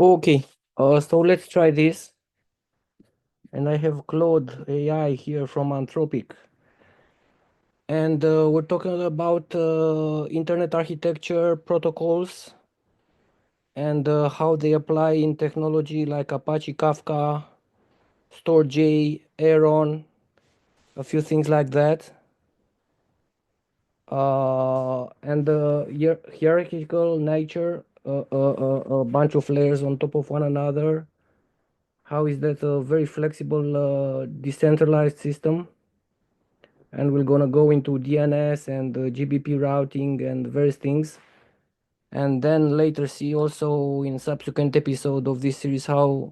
Okay, so let's try this. And I have Claude AI here from Anthropic. And we're talking about internet architecture protocols and how they apply in technology like Apache Kafka, StoreJ, Aaron, a few things like that. And the hierarchical nature, a bunch of layers on top of one another. How is that a very flexible, decentralized system? And we're gonna go into DNS and GBP routing and various things. And then later see also in subsequent episode of this series how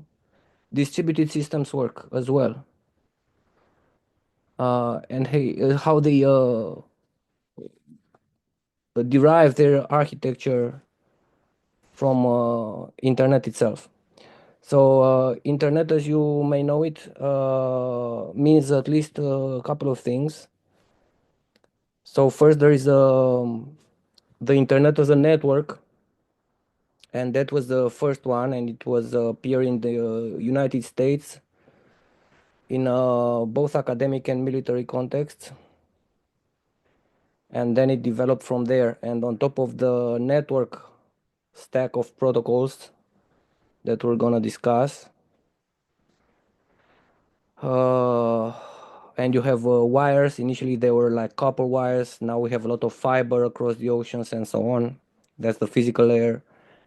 distributed systems work as well. And hey, how they derive their architecture from internet itself. So internet, as you may know it, means at least a couple of things. So first there is the internet as a network, and that was the first one, and it was appear in the United States in both academic and military contexts, and then it developed from there. And on top of the network stack of protocols that we're gonna discuss, uh, and you have wires. Initially they were like copper wires. Now we have a lot of fiber across the oceans and so on. That's the physical layer.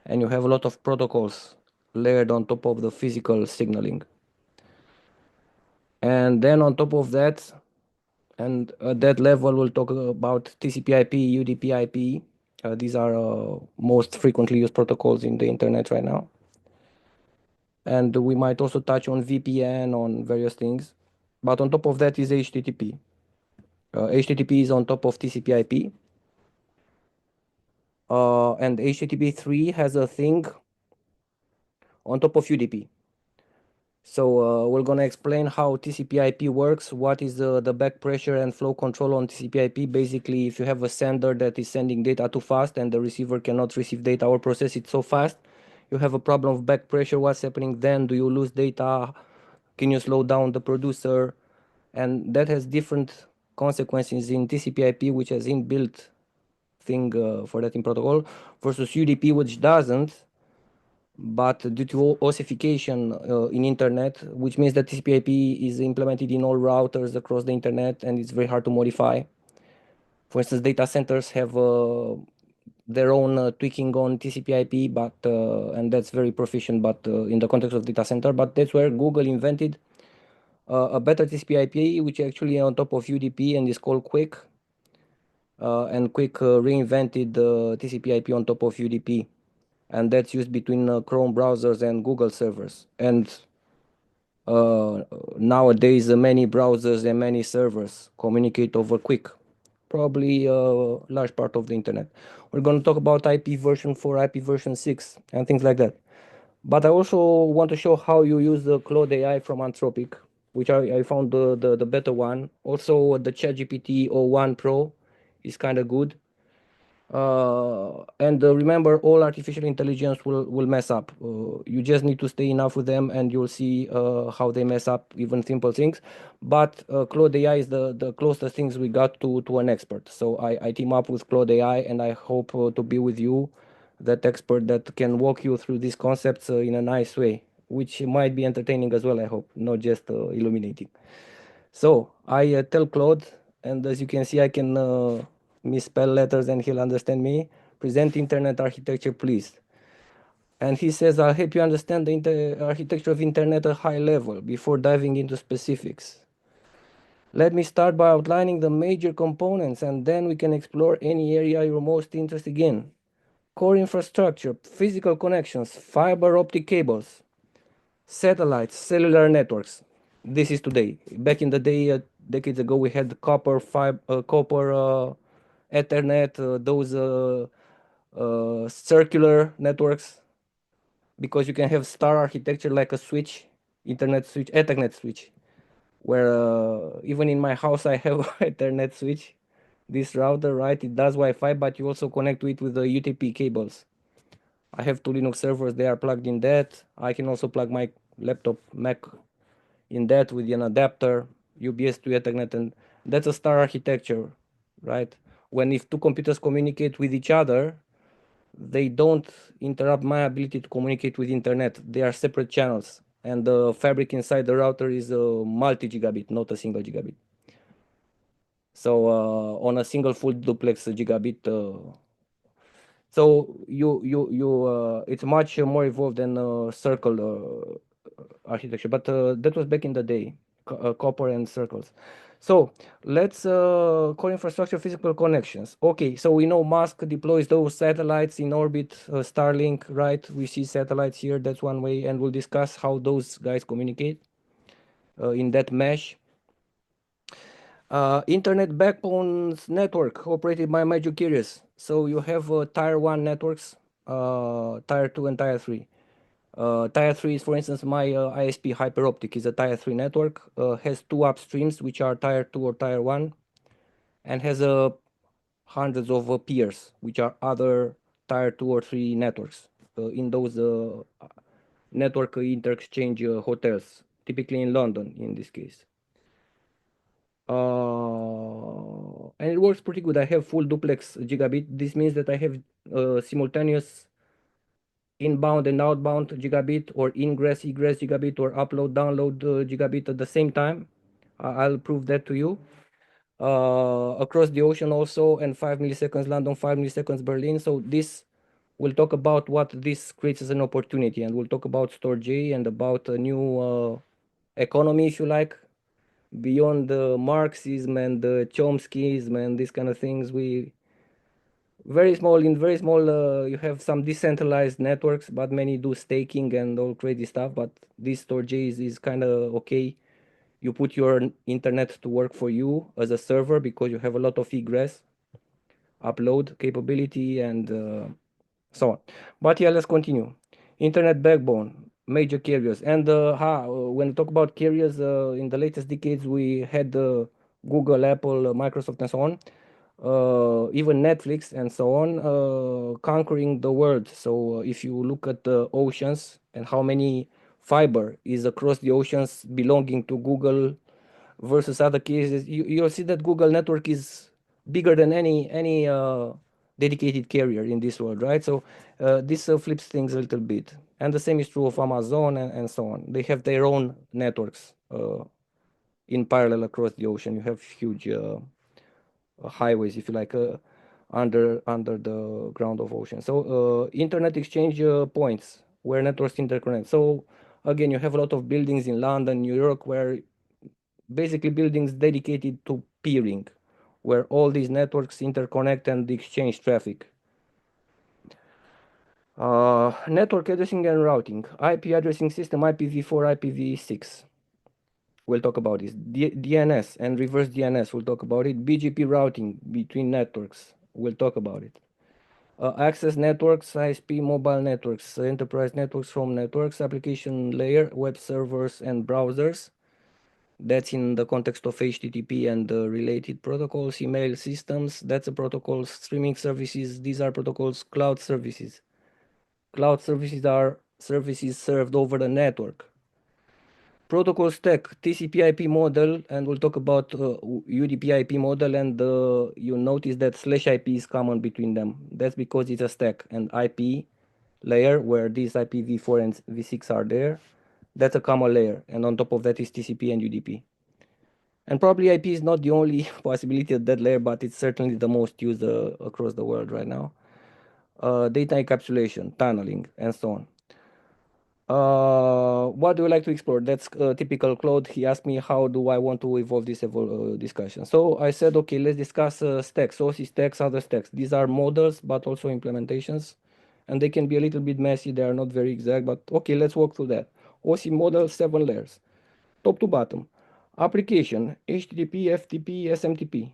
And you have a lot of protocols layered on top of the physical signaling. And then on top of that, and at that level, we'll talk about TCP/IP, UDP/IP. These are most frequently used protocols in the internet right now. And we might also touch on VPN, on various things. But on top of that is HTTP. HTTP is on top of TCP/IP. And HTTP 3 has a thing on top of UDP. So we're gonna explain how TCP/IP works, what is the back pressure and flow control on TCP/IP. Basically, if you have a sender that is sending data too fast and the receiver cannot receive data or process it so fast, you have a problem of back pressure. What's happening then? Do you lose data? Can you slow down the producer? And that has different consequences in TCP/IP, which has inbuilt thing for that in protocol, versus UDP, which doesn't, but due to ossification in internet, which means that TCP/IP is implemented in all routers across the internet and it's very hard to modify. For instance, data centers have their own tweaking on TCP/IP, but and that's very proficient, but in the context of data center. But that's where Google invented a better TCP/IP, which actually on top of UDP and is called QUIC. And QUIC reinvented TCP/IP on top of UDP, and that's used between Chrome browsers and Google servers. And nowadays, many browsers and many servers communicate over QUIC, probably a large part of the internet. We're going to talk about IP version 4, IP version 6, and things like that. But I also want to show how you use the Claude AI from Anthropic, which I found the better one. Also, the ChatGPT o1 Pro is kind of good. And remember, all artificial intelligence will mess up. You just need to stay enough with them and you'll see how they mess up even simple things. But Claude AI is the closest things we got to an expert. So I team up with Claude AI, and I hope to be with you, that expert that can walk you through these concepts in a nice way, which might be entertaining as well, I hope, not just illuminating. So I tell Claude, and as you can see, I can misspell letters and he'll understand me. Present internet architecture, please. And he says, I'll help you understand the architecture of internet at a high level before diving into specifics. Let me start by outlining the major components, and then we can explore any area you're most interested in. Core infrastructure, physical connections, fiber optic cables, satellites, cellular networks. This is today. Back in the day, decades ago, we had copper Ethernet, those circular networks, because you can have star architecture like a switch, Internet switch, Ethernet switch, where even in my house I have Ethernet switch. This router, right? It does Wi-Fi, but you also connect to it with the UTP cables. I have two Linux servers, they are plugged in that. I can also plug my laptop Mac in that with an adapter, UBS to Ethernet, and that's a star architecture, right? When if two computers communicate with each other, they don't interrupt my ability to communicate with internet. They are separate channels, and the fabric inside the router is a multi-gigabit, not a single gigabit. So on a single full duplex gigabit, so it's much more evolved than circle architecture, but that was back in the day, copper and circles. So let's core infrastructure, physical connections. Okay, so we know Musk deploys those satellites in orbit, Starlink, right? We see satellites here, that's one way, and we'll discuss how those guys communicate in that mesh. Internet backbones network operated by major carriers. So you have tier 1 networks, tier 2 and tier 3. Tier 3 is, for instance, my ISP HyperOptic is a tier 3 network, has two upstreams, which are tier 2 or tier 1, and has hundreds of peers, which are other tier 2 or 3 networks in those network interexchange hotels, typically in London in this case. And it works pretty good. I have full duplex gigabit. This means that I have simultaneous inbound and outbound gigabit, or ingress egress gigabit, or upload download gigabit at the same time. I'll prove that to you. Across the ocean also, and 5 milliseconds London, 5 milliseconds Berlin. So this, we'll talk about what this creates as an opportunity, and we'll talk about Storj and about a new economy, if you like, beyond the Marxism and the Chomskyism and these kind of things. We very small in very small you have some decentralized networks, but many do staking and all crazy stuff. But this Storj is kind of okay. You put your internet to work for you as a server because you have a lot of egress, upload capability, and so on. But yeah, let's continue. Internet backbone, major carriers, and when we talk about carriers, in the latest decades we had Google, Apple, Microsoft, and so on, even Netflix and so on, conquering the world. So if you look at the oceans and how many fiber is across the oceans belonging to Google versus other cases, you'll see that Google network is bigger than any dedicated carrier in this world, right? So this flips things a little bit, and the same is true of Amazon and so on. They have their own networks in parallel across the ocean. You have huge highways, if you like, under the ground of ocean. So internet exchange points where networks interconnect. So again, you have a lot of buildings in London, New York, where basically buildings dedicated to peering, where all these networks interconnect and exchange traffic. Network addressing and routing, IP addressing system, IPv4, IPv6. We'll talk about this. DNS and reverse DNS, we'll talk about it. BGP routing between networks, we'll talk about it. Access networks, ISP, mobile networks, enterprise networks, home networks, application layer, web servers, and browsers. That's in the context of HTTP and the related protocols. Email systems, that's a protocol. Streaming services, these are protocols. Cloud services. Cloud services are services served over the network. Protocol stack, TCP/IP model, and we'll talk about UDP/IP model, and you notice that /IP is common between them. That's because it's a stack, and IP layer where these IPv4 and v6 are there, that's a common layer, and on top of that is TCP and UDP. And probably IP is not the only possibility at that layer, but it's certainly the most used across the world right now. Data encapsulation, tunneling, and so on. What do you like to explore? That's typical Claude. He asked me how do I want to evolve this discussion. So I said, okay, let's discuss stacks, OC stacks, other stacks. These are models, but also implementations, and they can be a little bit messy. They are not very exact, but okay, let's walk through that. OC model, 7 layers, top to bottom. Application, HTTP, FTP, SMTP.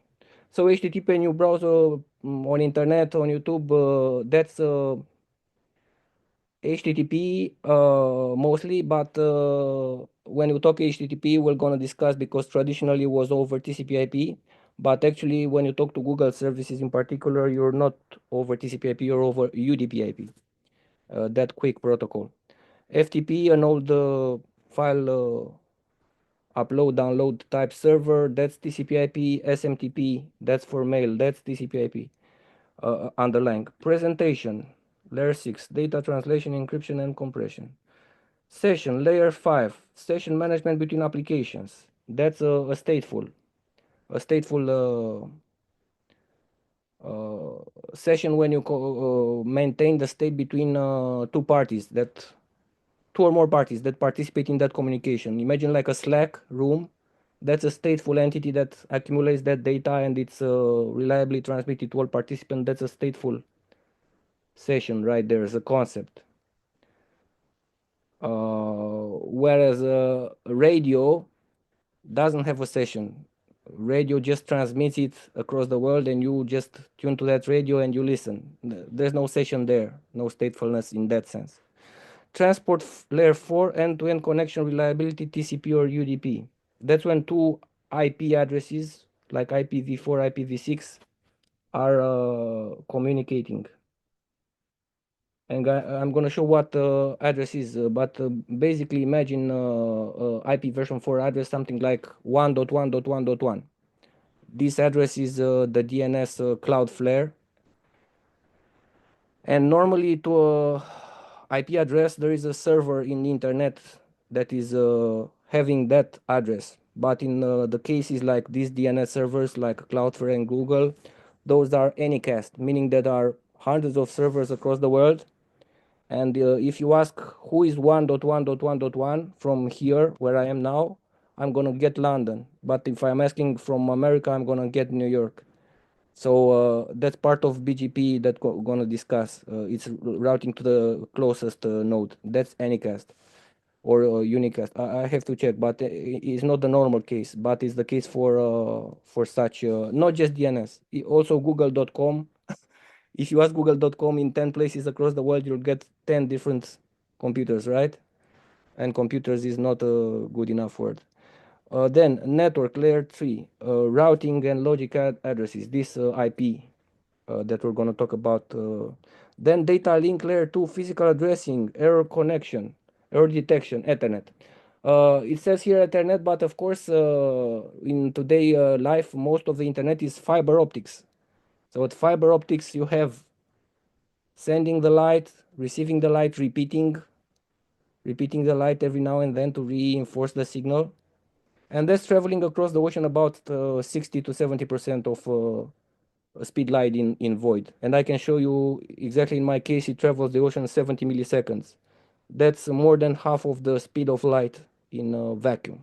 So HTTP, when you browse on internet, on YouTube, that's HTTP mostly, but when we talk HTTP, we're gonna discuss because traditionally it was over TCP/IP, but actually when you talk to Google services in particular, you're not over TCP/IP, you're over UDP/IP. that quick protocol. FTP, an old file upload download type server, that's TCP/IP. SMTP, that's for mail, that's TCP/IP. Underlying presentation, layer 6, data translation, encryption and compression. Session, layer 5, session management between applications, that's a stateful session when you maintain the state between two or more parties that participate in that communication. Imagine like a Slack room. That's a stateful entity that accumulates that data and it's reliably transmitted to all participants. That's a stateful session right there as a concept. Whereas radio doesn't have a session. Radio just transmits it across the world and you just tune to that radio and you listen. There's no session there, no statefulness in that sense. Transport layer 4, end-to-end connection reliability, TCP or UDP. That's when two IP addresses like IPv4, IPv6 are communicating. And I'm going to show what address is, but basically imagine IP version 4 address, something like 1.1.1.1. This address is the DNS Cloudflare. And normally to a IP address, there is a server in the internet that is having that address. But in the cases like these DNS servers like Cloudflare and Google, those are anycast, meaning that there are hundreds of servers across the world. And if you ask who is 1.1.1.1 from here, where I am now, I'm going to get London. But if I'm asking from America, I'm going to get New York. So that's part of BGP that we're going to discuss. It's routing to the closest node. That's Anycast or Unicast. I have to check, but it's not the normal case, but it's the case for such, not just DNS, also Google.com. If you ask Google.com in 10 places across the world, you'll get 10 different computers, right? And computers is not a good enough word. Then network layer 3, routing and logic addresses, this IP that we're going to talk about. Then data link layer 2, physical addressing, error connection, error detection, Ethernet. It says here Ethernet, but of course, in today life, most of the internet is fiber optics. So with fiber optics, you have sending the light, receiving the light, repeating the light every now and then to reinforce the signal. And that's traveling across the ocean about 60 to 70% of speed light in void. And I can show you exactly in my case, it travels the ocean 70 milliseconds. That's more than half of the speed of light in a vacuum.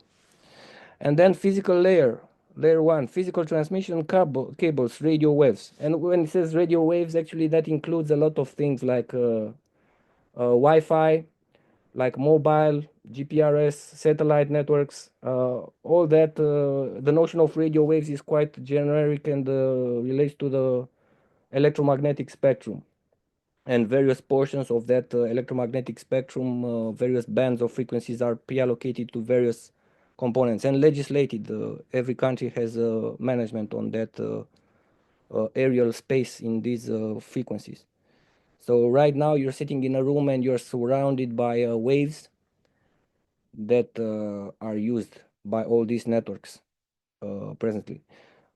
And then physical layer, layer 1, physical transmission cables, radio waves. And when it says radio waves, actually that includes a lot of things like Wi-Fi, like mobile, GPRS, satellite networks, all that. The notion of radio waves is quite generic and relates to the electromagnetic spectrum. And various portions of that electromagnetic spectrum, various bands of frequencies are pre-allocated to various components and legislated. Every country has management on that aerial space in these frequencies. So right now you're sitting in a room and you're surrounded by waves that are used by all these networks presently.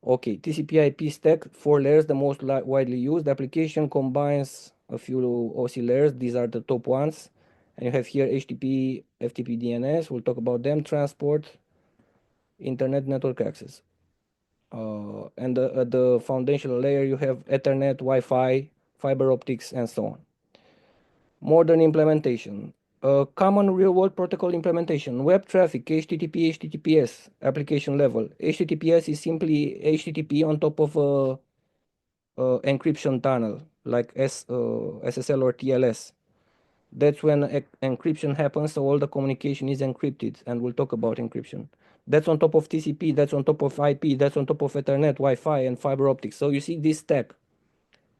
Okay, TCP/IP stack, 4 layers, the most widely used. Application combines a few OC layers. These are the top ones. And you have here HTTP, FTP, DNS. We'll talk about them. Transport, internet network access. And at the foundational layer, you have Ethernet, Wi-Fi, fiber optics, and so on. Modern implementation. Common real-world protocol implementation. Web traffic, HTTP, HTTPS, application level. HTTPS is simply HTTP on top of a encryption tunnel, like SSL or TLS. That's when encryption happens, so all the communication is encrypted, and we'll talk about encryption. That's on top of TCP, that's on top of IP, that's on top of Ethernet, Wi-Fi, and fiber optics. So you see this stack.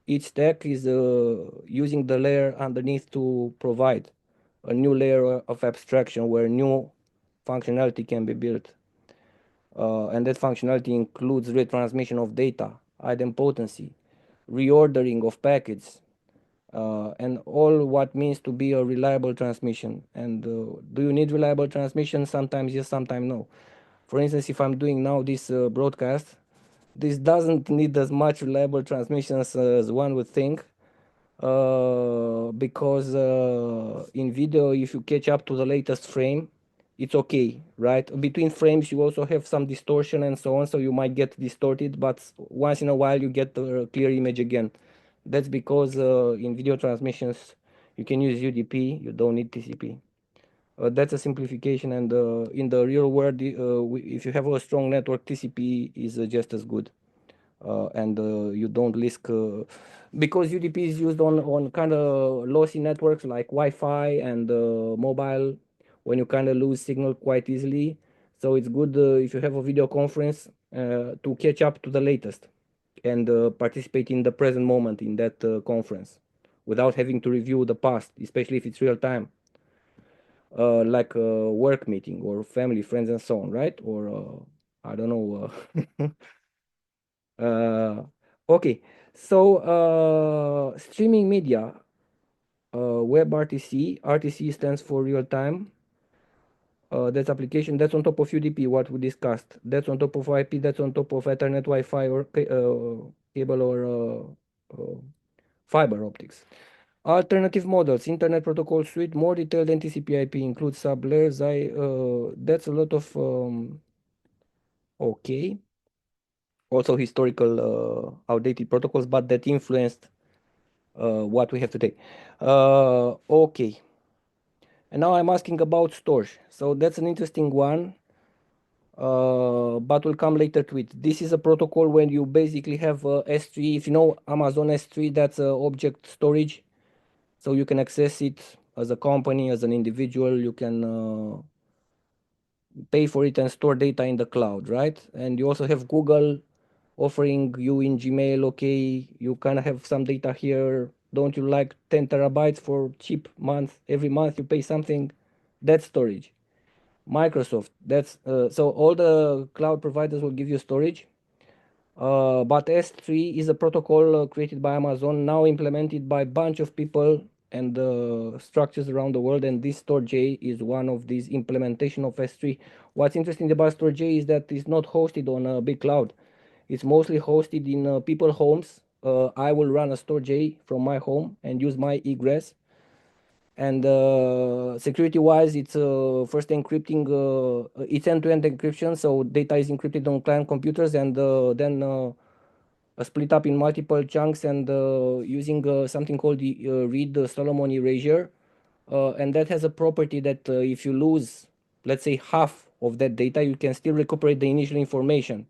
Each stack is using the layer underneath to provide a new layer of abstraction where new functionality can be built. And that functionality includes retransmission of data, idempotency, reordering of packets, and all what means to be a reliable transmission. And do you need reliable transmission? Sometimes yes, sometimes no. For instance, if I'm doing now this broadcast, this doesn't need as much reliable transmissions as one would think, because in video, if you catch up to the latest frame, it's okay, right? Between frames, you also have some distortion and so on, so you might get distorted, but once in a while you get a clear image again. That's because in video transmissions, you can use UDP, you don't need TCP. That's a simplification, and in the real world, if you have a strong network, TCP is just as good. And you don't risk, because UDP is used on kind of lossy networks like Wi-Fi and mobile, when you kind of lose signal quite easily. So it's good if you have a video conference to catch up to the latest and participate in the present moment in that conference without having to review the past, especially if it's real time, like a work meeting or family, friends, and so on, right? Or I don't know. Uh, okay, so streaming media, WebRTC. RTC stands for real time. That's application. That's on top of UDP, what we discussed. That's on top of IP. That's on top of Ethernet, Wi-Fi, or cable, or fiber optics. Alternative models, Internet Protocol Suite, more detailed than TCP/IP, includes sublayers. That's a lot of okay. Also historical, outdated protocols, but that influenced what we have today. Okay, and now I'm asking about storage. So that's an interesting one, but we'll come later to it. This is a protocol when you basically have S3. If you know Amazon S3, that's object storage. So you can access it as a company, as an individual. You can pay for it and store data in the cloud, right? And you also have Google offering you in Gmail, okay, you kind of have some data here. Don't you like 10 terabytes for cheap month? Every month you pay something. That's storage. Microsoft, that's so all the cloud providers will give you storage. But S3 is a protocol created by Amazon, now implemented by a bunch of people and structures around the world. And this StoreJ is one of these implementation of S3. What's interesting about StoreJ is that it's not hosted on a big cloud. It's mostly hosted in people homes. I will run a StoreJ from my home and use my egress. And security-wise, it's first encrypting. It's end-to-end encryption, so data is encrypted on client computers, and then split up in multiple chunks, and using something called the read Solomon erasure. And that has a property that if you lose, let's say, half of that data, you can still recuperate the initial information.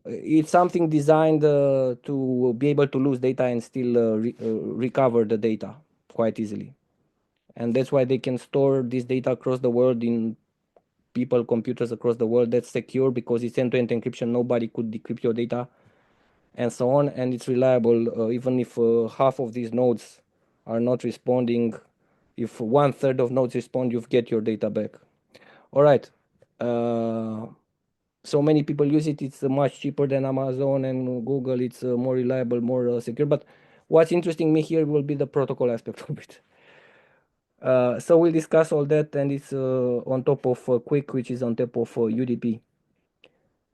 It's something designed to be able to lose data and still recover the data quite easily. And that's why they can store this data across the world in people computers across the world. That's secure because it's end-to-end encryption. Nobody could decrypt your data and so on. And it's reliable, even if half of these nodes are not responding. If 1/3 of nodes respond, you get your data back. All right. So many people use it. It's much cheaper than Amazon and Google. It's more reliable, more secure. But what's interesting me here will be the protocol aspect of it. So we'll discuss all that, and it's on top of Quick, which is on top of UDP.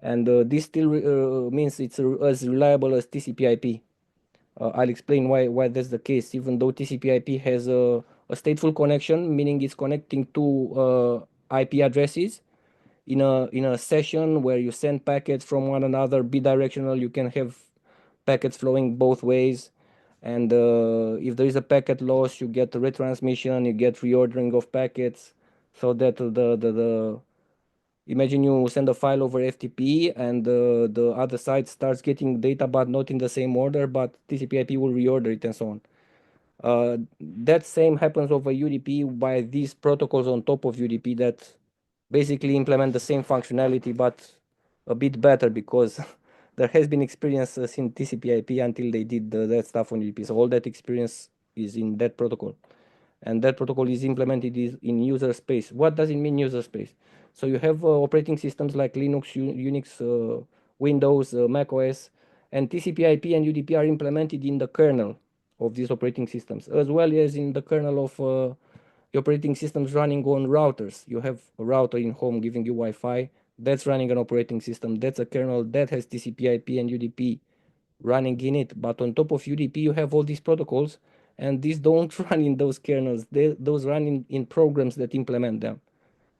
And this still means it's as reliable as TCP/IP. I'll explain why that's the case. Even though TCP/IP has a stateful connection, meaning it's connecting two IP addresses in a session where you send packets from one another, bidirectional. You can have packets flowing both ways. And if there is a packet loss, you get retransmission, you get reordering of packets, so that the imagine you send a file over FTP, and the other side starts getting data but not in the same order, but TCP/IP will reorder it and so on. That same happens over UDP by these protocols on top of UDP that basically implement the same functionality but a bit better, because there has been experience in TCP/IP until they did that stuff on UDP. So all that experience is in that protocol, and that protocol is implemented in user space. What does it mean, user space? So you have operating systems like Linux, Unix, Windows, Mac OS, And TCP/IP and UDP are implemented in the kernel of these operating systems, as well as in the kernel of the operating systems running on routers. You have a router in home giving you Wi-Fi. That's running an operating system. That's a kernel that has TCP/IP and UDP running in it. But on top of UDP, you have all these protocols, and these don't run in those kernels. Those run in programs that implement them.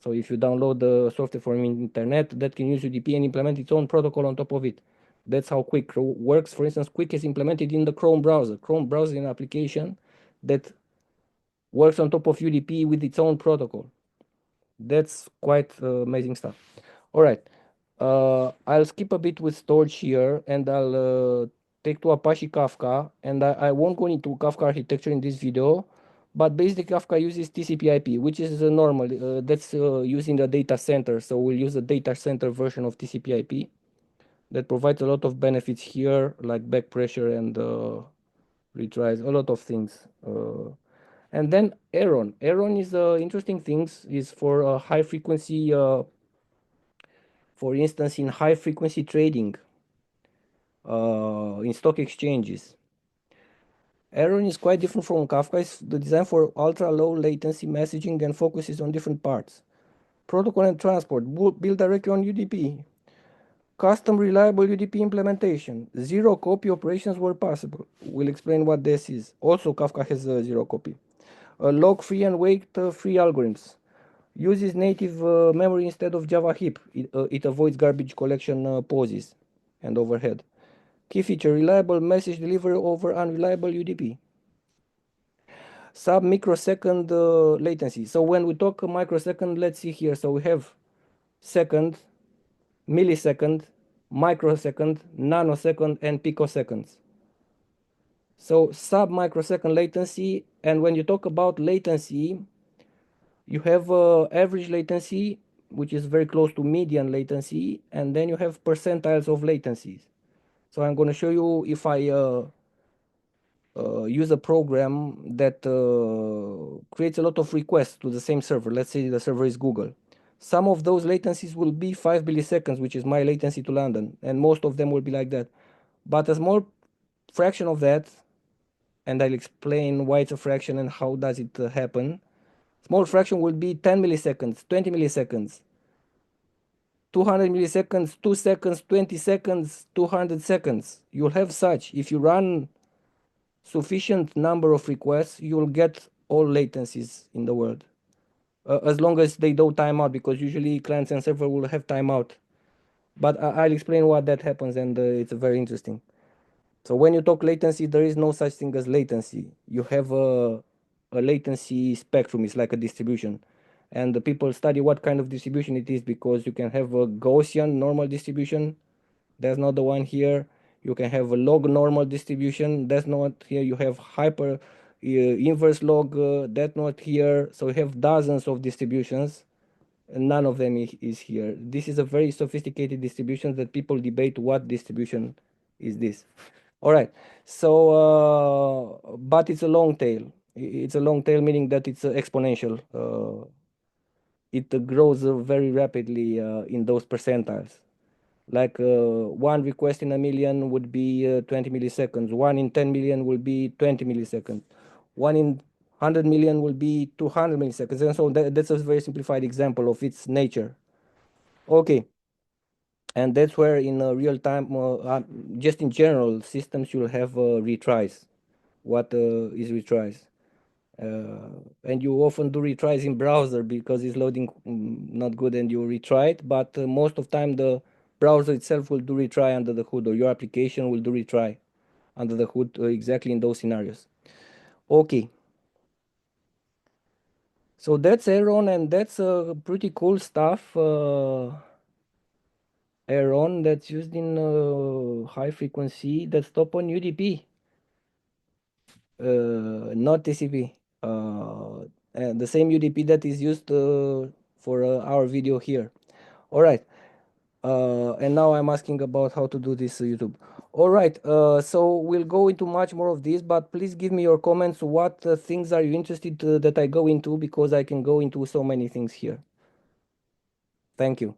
So if you download the software from internet, that can use UDP and implement its own protocol on top of it. That's how Quick works. For instance, Quick is implemented in the Chrome browser. Chrome browser is an application that works on top of UDP with its own protocol. That's quite amazing stuff. All right. I'll skip a bit with storage here, and I'll take to Apache Kafka, and I won't go into Kafka architecture in this video, but basically Kafka uses TCP/IP, which is normal. That's using the data center, so we'll use the data center version of TCP/IP that provides a lot of benefits here, like back pressure and retries, a lot of things. And then Aeron. Aeron is interesting things, is for high frequency, for instance, in high frequency trading in stock exchanges. Aeron is quite different from Kafka. It's designed for ultra low latency messaging and focuses on different parts. Protocol and transport, built directly on UDP. Custom reliable UDP implementation. Zero copy operations were possible. We'll explain what this is. Also, Kafka has a zero copy. Log free and wait free algorithms. Uses native memory instead of Java heap. It avoids garbage collection pauses and overhead. Key feature, reliable message delivery over unreliable UDP. Sub microsecond latency. So when we talk microsecond, let's see here. So we have second, millisecond, microsecond, nanosecond, and picoseconds. So sub microsecond latency, and when you talk about latency, you have average latency, which is very close to median latency, and then you have percentiles of latencies. So I'm going to show you if I use a program that creates a lot of requests to the same server. Let's say the server is Google. Some of those latencies will be 5 milliseconds, which is my latency to London, and most of them will be like that. But a small fraction of that, and I'll explain why it's a fraction and how does it happen. Small fraction will be 10 milliseconds, 20 milliseconds, 200 milliseconds, 2 seconds, 20 seconds, 200 seconds. You'll have such. If you run sufficient number of requests, you'll get all latencies in the world. As long as they don't time out, because usually clients and server will have timeout. But I'll explain what that happens, and it's very interesting. So when you talk latency, there is no such thing as latency. You have a latency spectrum. It's like a distribution. And the people study what kind of distribution it is, because you can have a Gaussian normal distribution. That's not the one here. You can have a log normal distribution. That's not here. You have hyper inverse log. That's not here. So you have dozens of distributions, and none of them is here. This is a very sophisticated distribution that people debate what distribution is this. All right. So, but it's a long tail. It's a long tail, meaning that it's exponential. It grows very rapidly in those percentiles. Like one request in a million would be 20 milliseconds. One in 10 million will be 20 milliseconds. One in 100 million will be 200 milliseconds. And so that's a very simplified example of its nature. Okay. And that's where in real time, just in general, systems you'll have retries. What is retries? And you often do retries in browser because it's loading not good and you retry it, but most of time the browser itself will do retry under the hood, or your application will do retry under the hood exactly in those scenarios. Okay. So that's Aeron, and that's pretty cool stuff. Aeron that's used in high frequency, that's top on UDP, not TCP. And the same UDP that is used for our video here. All right. And now I'm asking about how to do this YouTube. All right. So we'll go into much more of this, but please give me your comments. What things are you interested that I go into, because I can go into so many things here. Thank you.